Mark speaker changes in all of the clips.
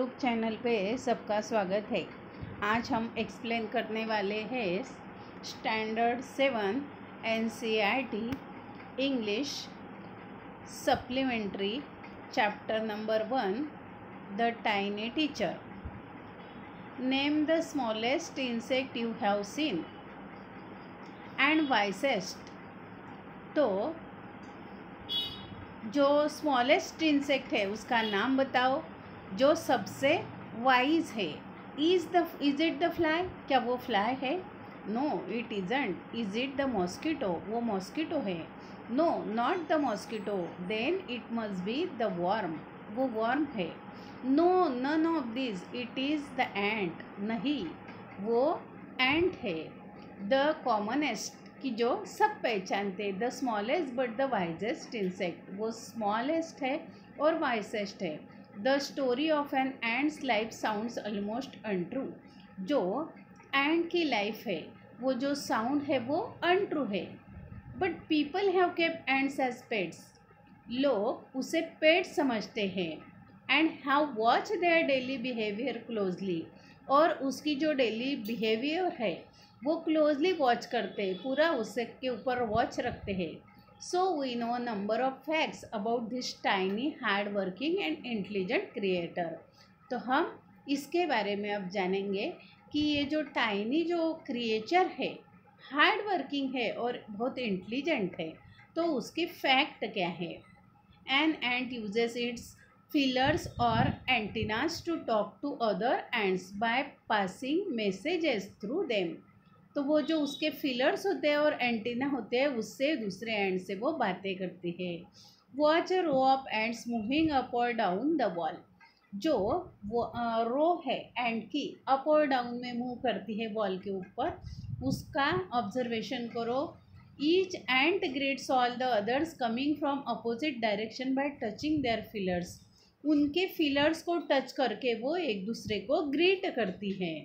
Speaker 1: YouTube channel पे सबका स्वागत है। आज हम एक्सप्लेन करने वाले हैं standard 7 NCERT English supplementary chapter number 1 the tiny teacher. Name the smallest insect you have seen and wisest. तो जो स्मॉलेस्ट इंसेक्ट है उसका नाम बताओ जो सबसे वाइज है। Is it the fly? क्या वो फ्लाई है? No it isn't. Is it the mosquito? वो मॉस्किटो है? No not the mosquito. Then it must be the worm. वो वर्म है? No none of this. It is the ant. नहीं वो एंट है। द कॉमनेस्ट कि जो सब पहचानते, the smallest but the wisest insect. वो स्मॉलेस्ट है और वाइसेस्ट है। The story of an ant's life sounds almost untrue. जो एंट की लाइफ है वो जो साउंड है वो अनट्रू है। But people have kept ants as pets. लोग उसे पेट समझते हैं। And have watch their daily behaviour closely. और उसकी जो डेली बिहेवियर है वो क्लोजली वॉच करते हैं, पूरा उसके ऊपर वॉच रखते हैं। So we know number of facts about this tiny hard working and intelligent creator. तो हम इसके बारे में अब जानेंगे कि ये जो टाइनी जो क्रिएचर है हार्ड वर्किंग है और बहुत इंटेलिजेंट है, तो उसके फैक्ट क्या है। An ant uses it's feelers or antennas to talk to other ants by passing messages through them। तो वो जो उसके फिलर्स होते हैं और एंटीना होते हैं उससे दूसरे एंड से वो बातें करती है। Watch a row of ants moving up और डाउन द वॉल। जो वो रो है एंड की अप और डाउन में मूव करती है वॉल के ऊपर, उसका ऑब्जर्वेशन करो। Each ant greets all the others coming from opposite direction by touching their feelers. उनके फिलर्स को टच करके वो एक दूसरे को ग्रीट करती है।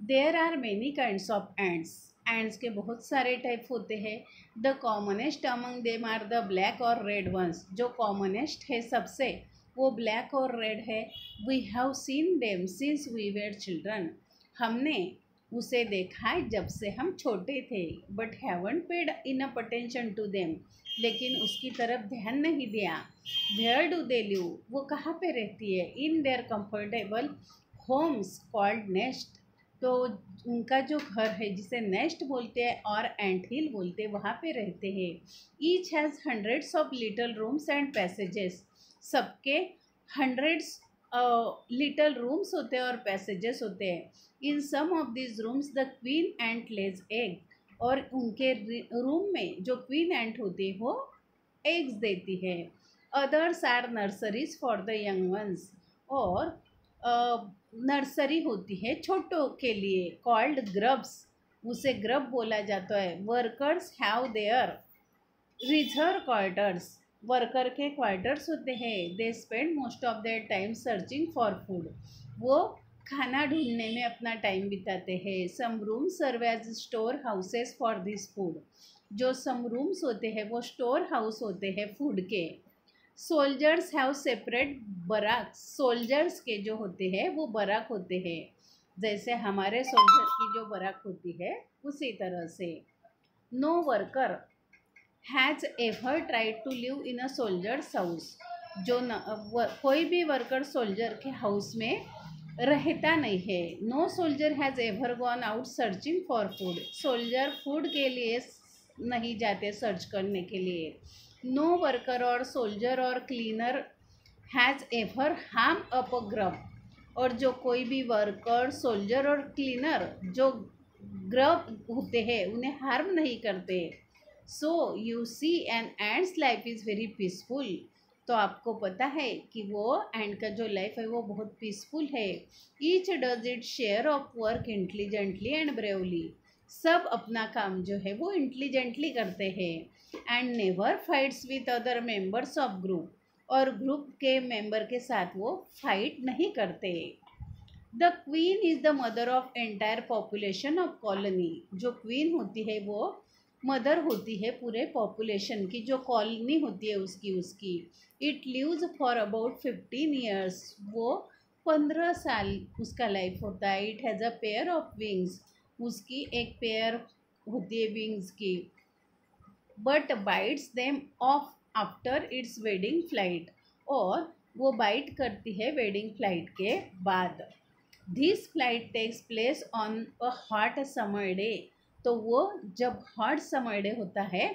Speaker 1: There are many kinds of ants. Ants के बहुत सारे टाइप होते हैं। The commonest among them are the black और रेड वंस। जो कॉमनेस्ट है सबसे वो ब्लैक और रेड है। We have seen them since we were children. हमने उसे देखा है जब से हम छोटे थे। But haven't paid enough attention to them. लेकिन उसकी तरफ ध्यान नहीं दिया। Where do they live? वो कहाँ पे रहती है? In their comfortable homes called nest. तो उनका जो घर है जिसे नेस्ट बोलते हैं और एंट हिल बोलते हैं, वहाँ पे रहते हैं। Each has hundreds of little rooms and passages. सबके हंड्रेड्स लिटल रूम्स होते हैं और पैसेजेस होते हैं। In some of this rooms the queen ant lays egg. और उनके रूम में जो क्वीन एंट होती है वो एग्स देती है। Others are nurseries for the young ones. और नर्सरी होती है छोटों के लिए, कॉल्ड ग्रब्स। उसे ग्रब बोला जाता है। Workers have their reserve quarters. Worker के क्वार्टर्स होते हैं। They spend most of their time searching for food. वो खाना ढूंढने में अपना टाइम बिताते हैं। Some room serve as store houses for this food. जो सम रूम्स होते हैं वो स्टोर हाउस होते हैं फूड के। Soldiers have separate barrack. Soldiers के जो होते हैं वो बराक होते हैं, जैसे हमारे सोल्जर की जो बराक होती है उसी तरह से। No worker has ever tried to live in a soldier's house. जो कोई भी वर्कर सोल्जर के हाउस में रहता नहीं है। No soldier has ever gone out searching for food. Soldier food के लिए नहीं जाते सर्च करने के लिए। नो वर्कर और सोल्जर और cleaner has ever harm up a grub. और जो कोई भी वर्कर सोल्जर और क्लीनर जो ग्रब होते हैं उन्हें हार्म नहीं करते। So you see an ant's life is very peaceful. तो आपको पता है कि वो एंड का जो लाइफ है वो बहुत पीसफुल है। Each does it share of work intelligently and bravely. सब अपना काम जो है वो इंटेलिजेंटली करते हैं। And never fights with other members of group. और ग्रुप के मेंबर के साथ वो फाइट नहीं करते। The queen is the mother of entire population of colony. जो क्वीन होती है वो मदर होती है पूरे पॉपुलेशन की, जो कॉलोनी होती है उसकी। It lives for about 15 years, वो 15 साल उसका लाइफ होता है। It has a pair of wings, उसकी एक पेयर होती है विंग्स की। But bites them off after its wedding flight, और वो बाइट करती है वेडिंग फ्लाइट के बाद। This flight takes place on a hot summer day, तो वो जब हॉट समर डे होता है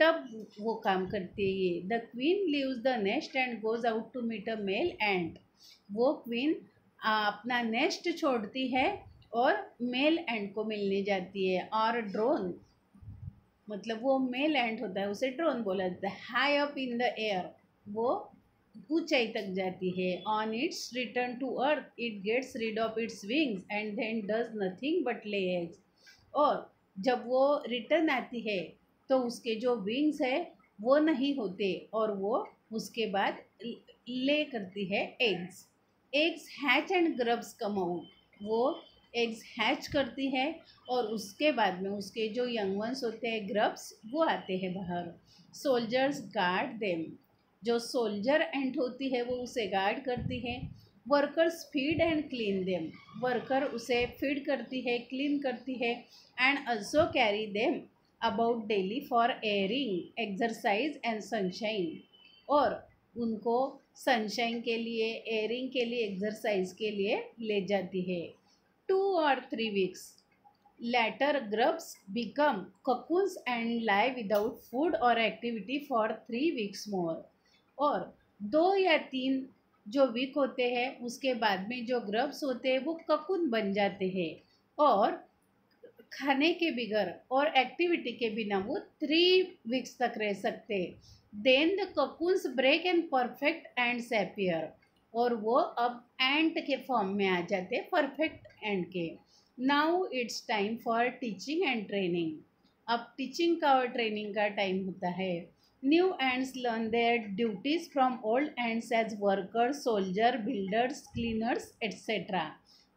Speaker 1: तब वो काम करती है ये। The queen leaves the nest and goes out to meet a male ant, वो क्वीन अपना नेस्ट छोड़ती है और मेल एंट को मिलने जाती है। और ड्रोन, मतलब वो मेल एंट होता है, उसे ड्रोन बोला जाता है। High up in the air, वो ऊंचाई तक जाती है। On its return to earth it gets rid of its wings and then does nothing but lay eggs, और जब वो रिटर्न आती है तो उसके जो विंग्स है वो नहीं होते, और वो उसके बाद ले करती है eggs. Eggs hatch and grubs come out, वो एग्स हैच करती है और उसके बाद में उसके जो यंग वंस होते हैं ग्रब्स, वो आते हैं बाहर। सोल्जर्स गार्ड देम, जो सोल्जर एंट होती है वो उसे गार्ड करती है। Workers feed and clean them, worker उसे फीड करती है, क्लीन करती है। And also carry them about daily for airing, exercise and sunshine, और उनको सनशाइन के लिए, एयरिंग के लिए, एक्सरसाइज के लिए ले जाती है। 2 or 3 weeks later, grubs become cocoons and lie without food or activity for 3 weeks more, और 2 या 3 जो वीक होते हैं उसके बाद में जो ग्रब्स होते हैं वो ककुन बन जाते हैं, और खाने के बिगर और एक्टिविटी के बिना वो 3 weeks तक रह सकते हैं। Then the cocoons break and perfect ants appear, और वो अब एंट के फॉर्म में आ जाते हैं, परफेक्ट एंट के। Now it's time for teaching and training, अब टीचिंग का और ट्रेनिंग का टाइम होता है। New ants learn their duties from old ants as workers, soldier, builders, cleaners etcetera.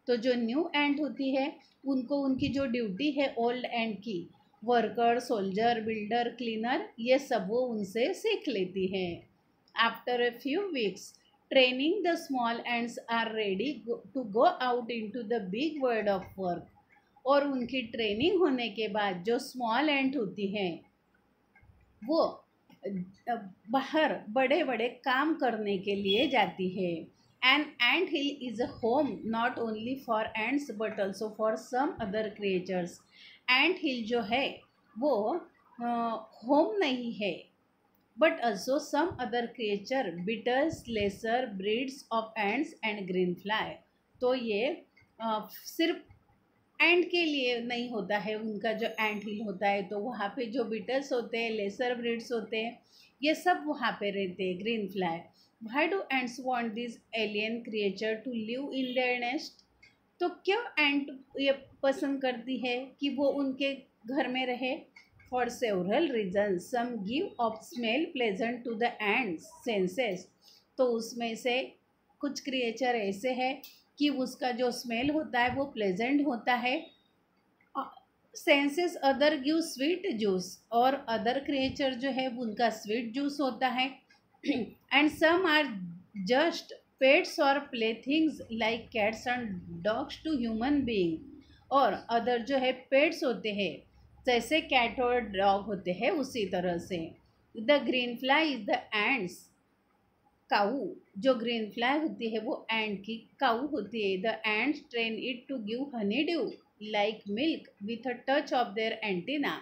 Speaker 1: तो जो न्यू एंट होती है उनको उनकी जो ड्यूटी है ओल्ड एंड की, वर्कर, सोल्जर, बिल्डर, क्लीनर, ये सब वो उनसे सीख लेती है। After a few weeks training the small ants are ready to go out into the big world of work, और उनकी ट्रेनिंग होने के बाद जो स्मॉल एंट होती हैं वो बाहर बड़े बड़े काम करने के लिए जाती है। An ant hill is a home not only for ants but also for some other creatures. Ant hill जो है वो होम नहीं है, but also some other creature, beetles, lesser breeds of ants and green fly. तो ये सिर्फ एंट के लिए नहीं होता है उनका जो एंट हिल होता है, तो वहाँ पे जो बीटल्स होते हैं, लेसर ब्रीड्स होते हैं, ये सब वहाँ पे रहते हैं, green fly. Why do ants want this alien creature to live in their nest, तो क्यों एंट ये पसंद करती है कि वो उनके घर में रहे? For several reason, some give off smell pleasant to the ants senses, तो उसमें से कुछ क्रिएचर ऐसे हैं कि उसका जो स्मेल होता है वो प्लेजेंट होता है। Senses other give sweet juice, और अदर क्रिएचर जो है उनका स्वीट जूस होता है। And some are just pets और play things like cats and dogs to human being, और अदर जो है पेट्स होते हैं जैसे कैट और डॉग होते हैं उसी तरह से। The green fly is the ant's cow, जो ग्रीन फ्लाई होती है वो एंट की काऊ होती है। The ants train it to give honey dew like milk with a touch of their antenna,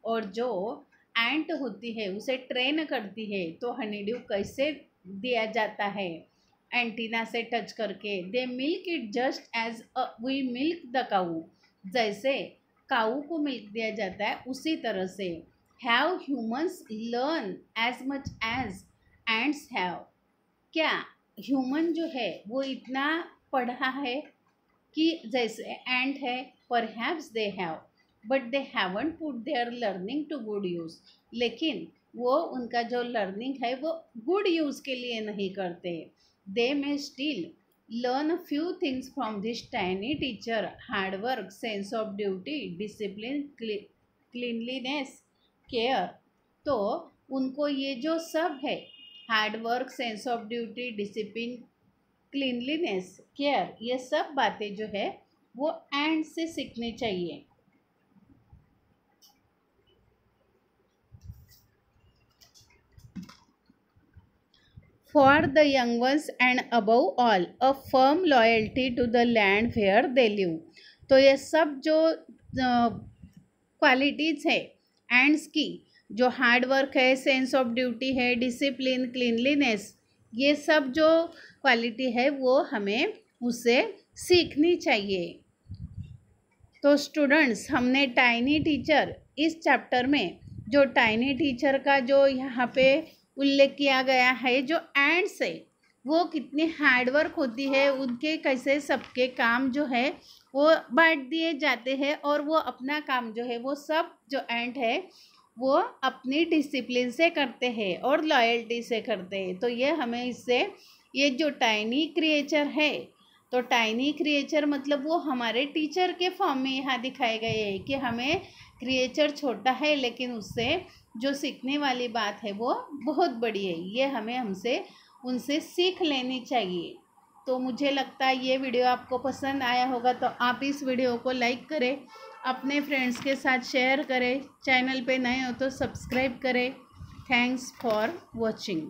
Speaker 1: और जो एंट होती है उसे ट्रेन करती है तो हनी ड्यू कैसे दिया जाता है, एंटीना से टच करके। They milk it just as we milk the cow, जैसे काऊ को मिल्क दिया जाता है उसी तरह से। Have humans learn as much as ants have, क्या ह्यूमन जो है वो इतना पढ़ा है कि जैसे एंट है? Perhaps they have, but they haven't put their learning to good use, लेकिन वो उनका जो लर्निंग है वो गुड यूज़ के लिए नहीं करते। They may still learn a few things from this tiny teacher, hard work, sense of duty, discipline, cleanliness, care, तो उनको ये जो सब है hard work, sense of duty, discipline, cleanliness, care, ये सब बातें जो है वो एंड से सीखनी चाहिए। For the young ones and above all a firm loyalty to the land where they live। तो ये सब जो क्वालिटीज़ है एंड्स की, जो हार्ड वर्क है, सेंस ऑफ ड्यूटी है, डिसिप्लिन, क्लीनलीनेस, ये सब जो क्वालिटी है वो हमें उससे सीखनी चाहिए। तो स्टूडेंट्स, हमने टाइनी टीचर इस चैप्टर में जो टाइनी टीचर का जो यहाँ पे उल्लेख किया गया है, जो एंड्स है वो कितनी हार्डवर्क होती है, उनके कैसे सबके काम जो है वो बांट दिए जाते हैं और वो अपना काम जो है वो सब जो एंड है वो अपनी डिसिप्लिन से करते हैं और लॉयल्टी से करते हैं। तो ये हमें इससे, ये जो टाइनी क्रिएचर है, तो टाइनी क्रिएचर मतलब वो हमारे टीचर के फॉर्म में यहाँ दिखाए गए हैं कि हमें क्रिएचर छोटा है लेकिन उससे जो सीखने वाली बात है वो बहुत बड़ी है। ये हमें उनसे सीख लेनी चाहिए। तो मुझे लगता है ये वीडियो आपको पसंद आया होगा, तो आप इस वीडियो को लाइक करें, अपने फ्रेंड्स के साथ शेयर करें, चैनल पे नए हो तो सब्सक्राइब करें। Thanks for watching.